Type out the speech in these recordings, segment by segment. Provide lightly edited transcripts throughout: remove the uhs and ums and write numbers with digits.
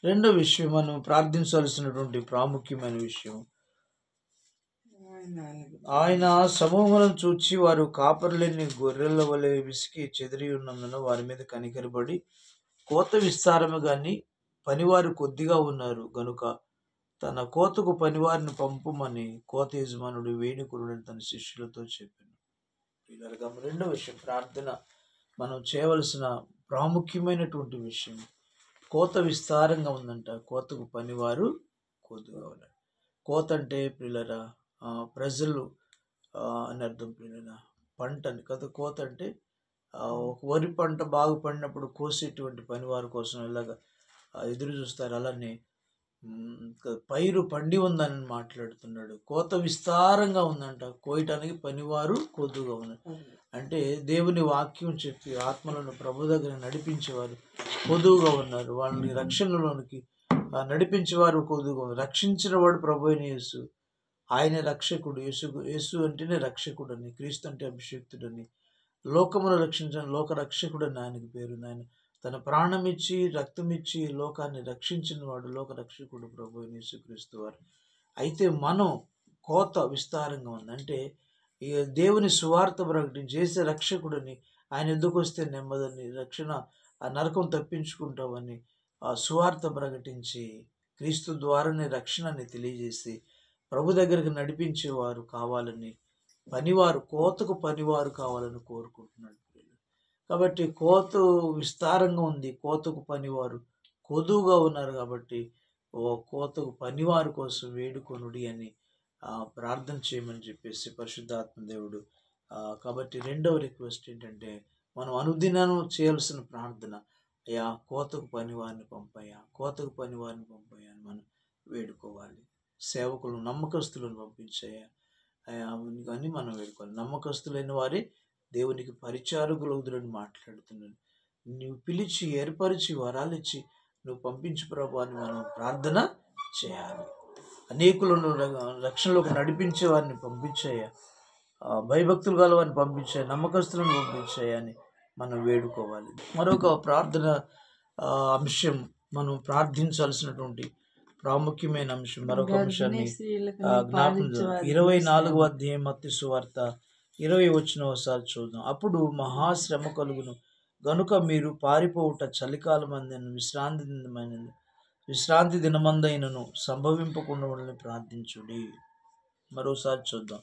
రెండో విషయం మనం ప్రార్థించాల్సినటువంటి ప్రాముఖ్యమైన విషయం, ఆయన సమూహములను చూచి వారు కాపరులేని గొర్రెల వలె విసికి చెదిరి ఉన్నందున వారి మీద కనికరబడి, కోత విస్తారము గాని పనివారు కొద్దిగా ఉన్నారు గనుక తన కోతకు పనివారిని పంపుమని కోత యజమానుడు వేణుకురుడని తన శిష్యులతో చెప్పాను. ఇలాగా రెండో విషయం, ప్రార్థన మనం చేయవలసిన ప్రాముఖ్యమైనటువంటి విషయం. కోత విస్తారంగా ఉందంట, కోతకు పనివారు కొద్దిగా ఉన్నారు. కోత అంటే పిల్లరా ప్రజలు అని అర్థం. పిల్లరా పంట అని కదా. కోత అంటే ఒక వరి పంట బాగా పండినప్పుడు కోసేటువంటి పనివారి కోసం ఇలాగ ఎదురు చూస్తారు. అలానే పైరు పండి ఉందని మాట్లాడుతున్నాడు. కోత విస్తారంగా ఉందంట, కోయటానికి పనివారు కొద్దుగా ఉన్నారు. అంటే దేవుని వాక్యం చెప్పి ఆత్మలను ప్రభు దగ్గర నడిపించేవారు కొద్దుగా ఉన్నారు. వాళ్ళని రక్షణలోనికి నడిపించేవారు కొద్దుగా ఉన్నారు. రక్షించిన వాడు ప్రభు అయిన యేసు, ఆయన రక్షకుడు. యేసు అంటేనే రక్షకుడని, క్రీస్తు అంటే అభిషేక్తుడని, లోకమును రక్షించిన లోక రక్షకుడని ఆయనకు పేరు. ఆయన తన ప్రాణం ఇచ్చి రక్తం ఇచ్చి లోకాన్ని రక్షించిన వాడు లోక రక్షకుడు ప్రభు అయిన యేసుక్రీస్తు వారు. అయితే మనం కోత విస్తారంగా ఉంది అంటే ఇక దేవుని సువార్త ప్రకటించి చేసే రక్షకుడని, ఆయన ఎందుకు వస్తే నెమ్మదని, రక్షణ ఆ నరకం తప్పించుకుంటామని ఆ సువార్త ప్రకటించి క్రీస్తు ద్వారానే రక్షణని తెలియజేసి ప్రభు దగ్గరికి నడిపించేవారు కావాలని, పనివారు కోతకు పనివారు కావాలని కోరుకుంటున్నాడు. కాబట్టి కోత విస్తారంగా ఉంది, కోతకు పనివారు కొదువుగా ఉన్నారు. కాబట్టి ఓ కోతకు పనివారి కోసం వేడుకొనుడి అని ప్రార్థన చేయమని చెప్పేసి పరిశుద్ధాత్మ దేవుడు. కాబట్టి రెండవ రిక్వెస్ట్ ఏంటంటే, మనం అనుదినం చేయాల్సిన ప్రార్థన, అయ్యా కోతకు పనివారిని పంపయ్యా, కోతకు పనివారిని పంపయ్యా అని మనం వేడుకోవాలి. సేవకులు నమ్మకస్తులను పంపించాయా అని మనం వేడుకోవాలి. నమ్మకస్తులైన వారే దేవునికి పరిచారకులవుదురని మాట్లాడుతున్నాను. నువ్వు పిలిచి ఏర్పరిచి వరాలిచ్చి నువ్వు పంపించు ప్రభు అని మనం ప్రార్థన చేయాలి. అనేకులను రక్షణలోకి నడిపించే వారిని పంపించాయా, భయభక్తులు గల వారిని పంపించాయి, నమ్మకస్తులను పంపించాయా అని మనం వేడుకోవాలి. మరొక ప్రార్థన అంశం, మనం ప్రార్థించాల్సినటువంటి ప్రాముఖ్యమైన అంశం, మరొక అంశాన్ని జ్ఞాపకం 24వ అధ్యాయం మత్తయి సువార్త 20 వచనం ఒకసారి చూద్దాం. అప్పుడు మహాశ్రమ కలుగును గనుక మీరు పారిపోవుట చలికాలమందైన విశ్రాంతి దినమందైనను సంభవింపకుండా వాళ్ళని ప్రార్థించుడి. మరోసారి చూద్దాం.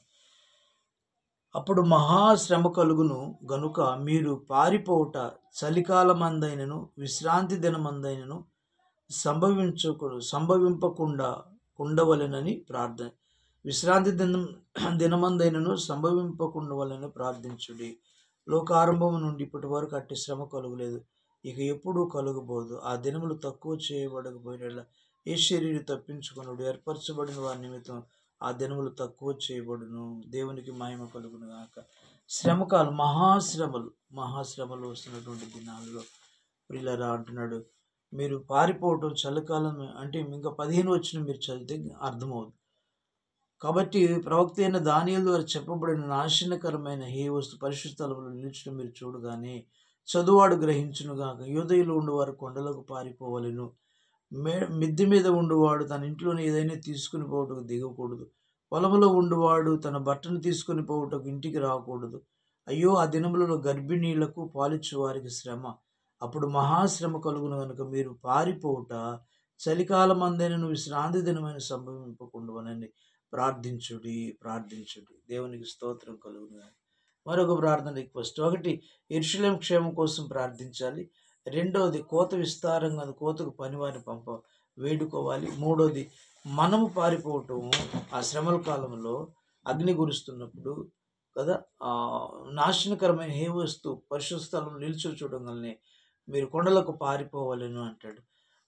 అప్పుడు మహాశ్రమ కలుగును గనుక మీరు పారిపోవుట చలికాలమందైనను విశ్రాంతి దినమందైనను సంభవింపకుండా ఉండవలెనని ప్రార్థన. విశ్రాంతి దినమందైనను సంభవింపకుండవలని ప్రార్థించుడి. లోకారంభము నుండి ఇప్పటి వరకు అట్టి శ్రమ కలుగలేదు, ఇక ఎప్పుడూ కలుగబోదు. ఆ దినములు తక్కువ చేయబడకపోయిన ఏ శరీరం తప్పించుకున్నాడు, ఏర్పరచబడిన వారి నిమిత్తం ఆ దినములు తక్కువ చేయబడును. దేవునికి మహిమ కలుగును గాక. శ్రమకాలం, మహాశ్రమలు వస్తున్నటువంటి దినాల్లో ప్రియులారా అంటున్నాడు, మీరు పారిపోవటం చలికాలం అంటే ఇంకా 15 వచ్చిన మీరు చదివితే అర్థమవుతుంది. కాబట్టి ప్రవక్త అయిన దానియేలు ద్వారా చెప్పబడిన నాశనకరమైన హే వస్తు పరిశుద్ధ స్థలములో నిలిచడం మీరు చూడగానే చదువాడు గ్రహించునుగాక. యూదయలో ఉండువారు కొండలకు పారిపోవలెను, మిద్దె మీద ఉండువాడు తన ఇంట్లోనే ఏదైనా తీసుకుని పోవటకు దిగకూడదు, పొలంలో ఉండువాడు తన బట్టను తీసుకుని పోవటకు ఇంటికి రాకూడదు. అయ్యో ఆ దినములలో గర్భిణీలకు పాలిచ్చు వారికి శ్రమ, అప్పుడు మహాశ్రమ కలుగును కనుక మీరు పారిపోవుట చలికాలం అందైనను విశ్రాంతి దినమైన సంభవింపకుండానని ప్రార్థించుడి. దేవునికి స్తోత్రం కలుగును. మరొక ప్రార్థన రిక్వెస్ట్, ఒకటి యెరూషలేము క్షేమం కోసం ప్రార్థించాలి. రెండవది కోత విస్తారంగా కోతకు పనివారిని వేడుకోవాలి. మూడవది మనము పారిపోవటం ఆ శ్రమల కాలంలో అగ్ని కురుస్తున్నప్పుడు కదా, నాశనకరమైన హే వస్తు పరిశుద్ధ స్థలంలో నిలిచి చూడగానే మీరు కొండలకు పారిపోవాలను అంటాడు.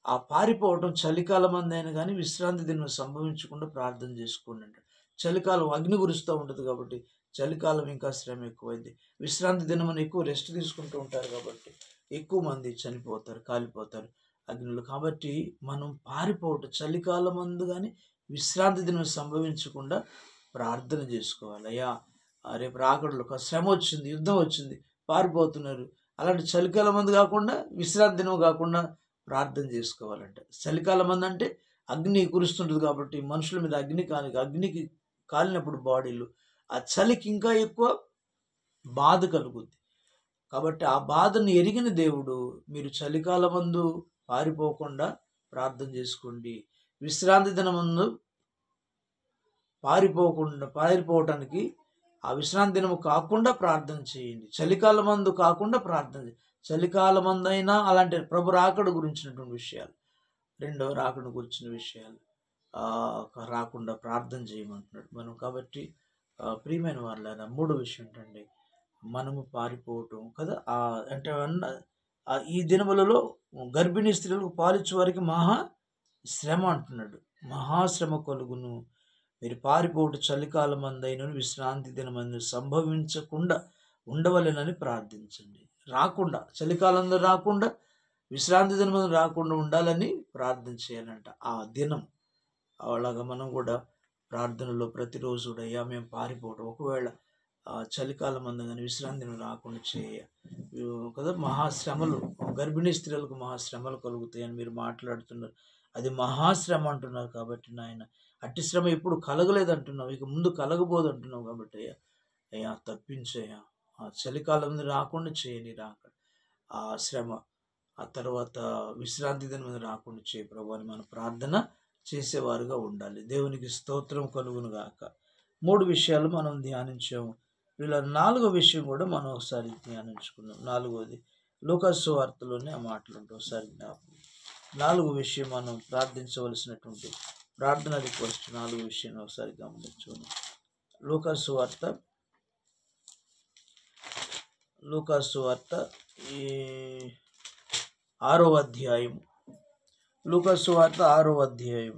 ఆ పారిపోవటం చలికాలం అందైనా కానీ విశ్రాంతి దినం సంభవించకుండా ప్రార్థన చేసుకోండి అంటాడు. చలికాలం అగ్ని కురుస్తూ ఉంటుంది కాబట్టి చలికాలం ఇంకా శ్రమ ఎక్కువైంది. విశ్రాంతి దినం అని ఎక్కువ రెస్ట్ తీసుకుంటూ ఉంటారు కాబట్టి ఎక్కువ మంది చనిపోతారు, కాలిపోతారు అగ్నిలో. కాబట్టి మనం పారిపోవటం చలికాలం అందు కానీ విశ్రాంతి దినం సంభవించకుండా ప్రార్థన చేసుకోవాలి. అయ్యా రేపు రాకడలో శ్రమ వచ్చింది, యుద్ధం వచ్చింది, పారిపోతున్నారు, అలాంటి చలికాలం మందు కాకుండా విశ్రాంతి దినం కాకుండా ప్రార్థన చేసుకోవాలంట. చలికాలం అంటే అగ్ని కురుస్తుంటుంది కాబట్టి మనుషుల మీద అగ్నికి కాలినప్పుడు బాడీలు ఆ చలికి ఇంకా ఎక్కువ బాధ కలుగుద్ది. కాబట్టి ఆ బాధను ఎరిగిన దేవుడు మీరు చలికాలమందు పారిపోకుండా ప్రార్థన చేసుకోండి. విశ్రాంతి దినమందు పారిపోవటానికి ఆ విశ్రాంతి దినము కాకుండా ప్రార్థన చేయండి. చలికాలమందు కాకుండా ప్రార్థన చలికాలమందైనా అలాంటి ప్రభు రాకడ గురించినటువంటి విషయాలు, రెండవ రాకడ గురించిన విషయాలు రాకుండా ప్రార్థన చేయమంటున్నాడు మనం. కాబట్టి ప్రియమైన వాళ్ళారా, మూడో విషయం ఏంటండి, మనము పారిపోవటం కదా. అంటే ఈ దినములలో గర్భిణీ స్త్రీలకు పాలిచ్చే వారికి శ్రమ అంటున్నాడు. మహాశ్రమ కలుగును. మీరు పారిపోవటం చలికాలం అందైనను విశ్రాంతి దినమందు సంభవించకుండా ఉండవలెనని ప్రార్థించండి. రాకుండా చలికాలంలో రాకుండా విశ్రాంతి దినమందు రాకుండా ఉండాలని ప్రార్థన చేయాలంట. ఆ దినం అలాగా మనం కూడా ప్రార్థనలో ప్రతిరోజు కూడా అయ్యా మేము పారిపోవటం, ఒకవేళ చలికాలం అందు కానీ విశ్రాంతి దినం రాకుండా కదా. మహాశ్రమలు గర్భిణీ స్త్రీలకు మహాశ్రమలు కలుగుతాయని మీరు మాట్లాడుతున్నారు. అది మహాశ్రమ అంటున్నారు. కాబట్టి నాయన అట్టి శ్రమ ఎప్పుడు కలగలేదు అంటున్నావు, ఇక ముందు కలగబోదు అంటున్నావు. కాబట్టి అయ్యా తప్పించయ్యా, ఆ చలికాలం రాకుండా చేయని రాక ఆ శ్రమ, ఆ తర్వాత విశ్రాంతి దినం రాకుండా చేయ ప్రభు అని మన ప్రార్థన చేసేవారుగా ఉండాలి. దేవునికి స్తోత్రం కలుగును గాక. 3 విషయాలు మనం ధ్యానించాము. ఇలా 4వ విషయం కూడా మనం ఒకసారి ధ్యానించుకుందాం. 4వది లూకాసు సువార్తలోనే ఆ మాటలు ఉంటాయి. ఒకసారి 4వ విషయం మనం ప్రార్థించవలసినటువంటి ప్రార్థన రిక్వెస్ట్ 4వ విషయాన్ని ఒకసారి గమనించుకుందాం. లూకాసు సువార్త ఈ 6వ అధ్యాయం, లూకాసు సువార్త 6వ అధ్యాయం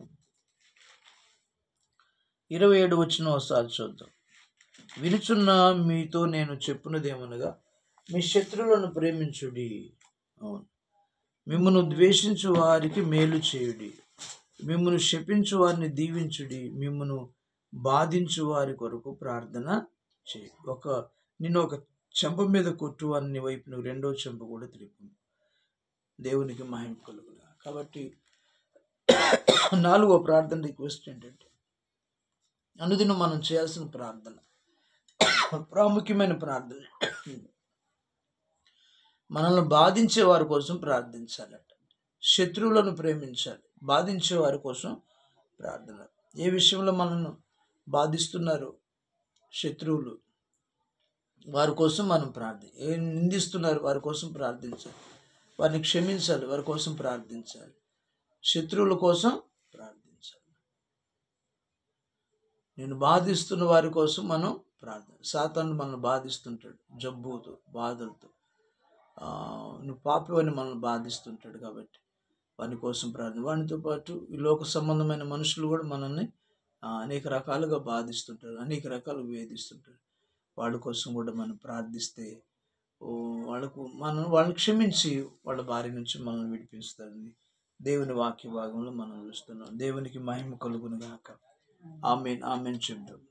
27 వచ్చిన ఒకసారి చూద్దాం. వినుచున్న మీతో నేను చెప్పున్నదేమనగా మీ శత్రువులను ప్రేమించుడి, అవును, మిమ్మును ద్వేషించు వారికి మేలు చేయుడి, మిమ్మును శపించు వారిని దీవించుడి, మిమ్మును బాధించు వారి కొరకు ప్రార్థన చేయి. నిన్ను ఒక చెంప మీద కొట్టు వారిని వైపు నువ్వు రెండో చెంప కూడా తిరుపు. దేవునికి మహిమ కలుగును. కాబట్టి 4వ ప్రార్థన రిక్వెస్ట్ ఏంటంటే, అనుదినం మనం చేయాల్సిన ప్రార్థన, ప్రాముఖ్యమైన ప్రార్థన, మనల్ని బాధించే వారి కోసం ప్రార్థించాలట. శత్రువులను ప్రేమించాలి, బాధించే వారి కోసం ప్రార్థన. ఏ విషయంలో మనల్ని బాధిస్తున్నారు శత్రువులు, వారి కోసం మనం ఏం నిందిస్తున్నారు వారి కోసం ప్రార్థించాలి, వారిని క్షమించాలి, వారి కోసం ప్రార్థించాలి, శత్రువుల కోసం ప్రార్థించాలి. నేను బాధిస్తున్న వారి కోసం మనం సాతాను మనల్ని బాధిస్తుంటాడు, జబ్బుతో బాధలతో, నువ్వు పాపివని మనల్ని బాధిస్తుంటాడు. కాబట్టి వాని కోసం ప్రార్థన. వానితో పాటు ఈ లోక సంబంధమైన మనుషులు కూడా మనల్ని అనేక రకాలుగా బాధిస్తుంటారు, అనేక రకాలుగా వేధిస్తుంటారు. వాళ్ళ కోసం కూడా మనం ప్రార్థిస్తే వాళ్ళని క్షమించి వాళ్ళ భార్య నుంచి మనల్ని విడిపిస్తారని దేవుని వాక్య భాగంలో మనం చూస్తున్నాం. దేవునికి మహిమ కలుగును గాక. ఆమేన్, ఆమేన్ చెప్తాం.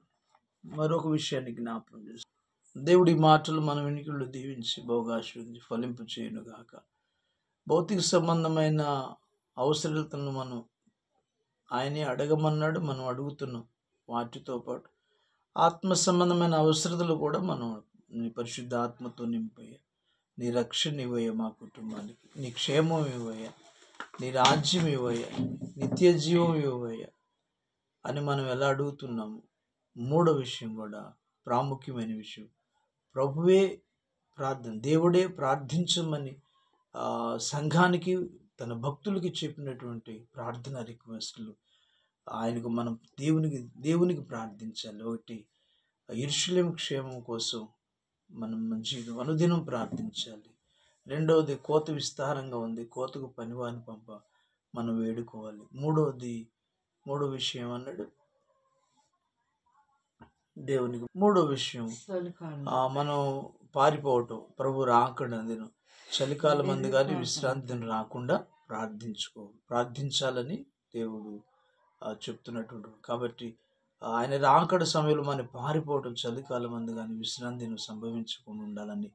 మరొక విషయాన్ని జ్ఞాపకం చేస్తాం. దేవుడి మాటలు మన వెనుకల్లో దీవించి భోగాశ్రయించి ఫలింపు చేయను గాక. భౌతిక సంబంధమైన అవసరాలను మనం ఆయనే అడగమన్నాడు, మనం అడుగుతున్నాం. వాటితో పాటు ఆత్మ సంబంధమైన అవసరతలు కూడా మనం నీ పరిశుద్ధ ఆత్మతో నింపయ్యా, నీ రక్షణ ఇవ్వయ్యా, మా కుటుంబానికి నీ క్షేమం ఇవ్వయ్యా, నీ రాజ్యం ఇవ్వయ్యా, నిత్య జీవం ఇవ్వయ్యా అని మనం ఎలా అడుగుతున్నాము. 3వ విషయం కూడా ప్రాముఖ్యమైన విషయం, ప్రభువే ప్రార్థన, దేవుడే ప్రార్థించమని సంఘానికి తన భక్తులకి చెప్పినటువంటి ప్రార్థన రిక్వెస్ట్లు ఆయనకు మనం దేవునికి ప్రార్థించాలి. ఒకటి, యెరూషలేము క్షేమం కోసం మనం మంచిగా అనుదినం ప్రార్థించాలి. రెండవది, కోత విస్తారంగా ఉంది, కోతకు పనివాని పంప మనం వేడుకోవాలి. మూడో విషయం అన్నాడు దేవునికి. 3వ విషయం మనం పారిపోవటం, ప్రభు రాకడ దినం చలికాలం మంది కానీ విశ్రాంతి దినం రాకుండా ప్రార్థించాలని దేవుడు చెప్తున్నటువంటి. కాబట్టి ఆయన రాకడ సమయంలో మనం పారిపోవటం, చలికాలం మంది కానీ విశ్రాంతి దినం సంభవించకుండా ఉండాలని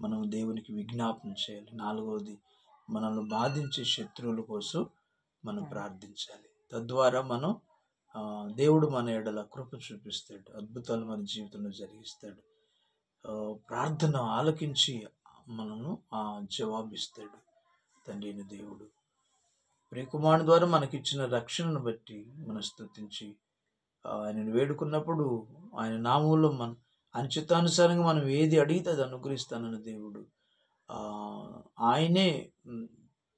మనం దేవునికి విజ్ఞాపన చేయాలి. 4వది, మనల్ని బాధించే శత్రువుల కోసం మనం ప్రార్థించాలి. తద్వారా మనం దేవుడు మన ఎడల కృప చూపిస్తాడు, అద్భుతాలు మన జీవితంలో జరిగిస్తాడు. ప్రార్థన ఆలకించి మనను జవాబిస్తాడు తండ్రి అయిన దేవుడు. ప్రియకుమారుని ద్వారా మనకిచ్చిన రక్షణను బట్టి మనం స్తుతించి ఆయనను వేడుకున్నప్పుడు ఆయన నామంలో ఆయన చిత్తానుసారంగా మనం ఏది అడిగితే అది అనుగ్రహిస్తానన్న దేవుడు ఆయనే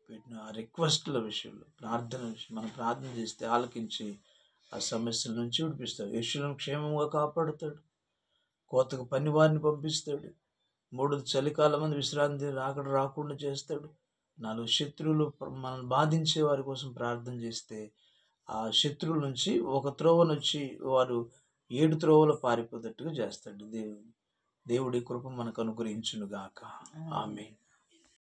పెట్టిన రిక్వెస్ట్ల విషయంలో, ప్రార్థన విషయం మనం ప్రార్థన చేస్తే ఆలకించి ఆ సమస్యల నుంచి విడిపిస్తాడు. యెషూలను క్షేమంగా కాపాడుతాడు, కోతకు పని వారిని పంపిస్తాడు, 3 చలికాలం మంది విశ్రాంతి రాకుండా చేస్తాడు. 4 శత్రువులు మనల్ని బాధించే వారి కోసం ప్రార్థన చేస్తే ఆ శత్రువుల నుంచి ఒక త్రోవనొచ్చి వారు 7 త్రోవలు పారిపోయేటట్టుగా చేస్తాడు దేవుడి కృప మనకు అనుగ్రహించును గాక. ఆమేన్.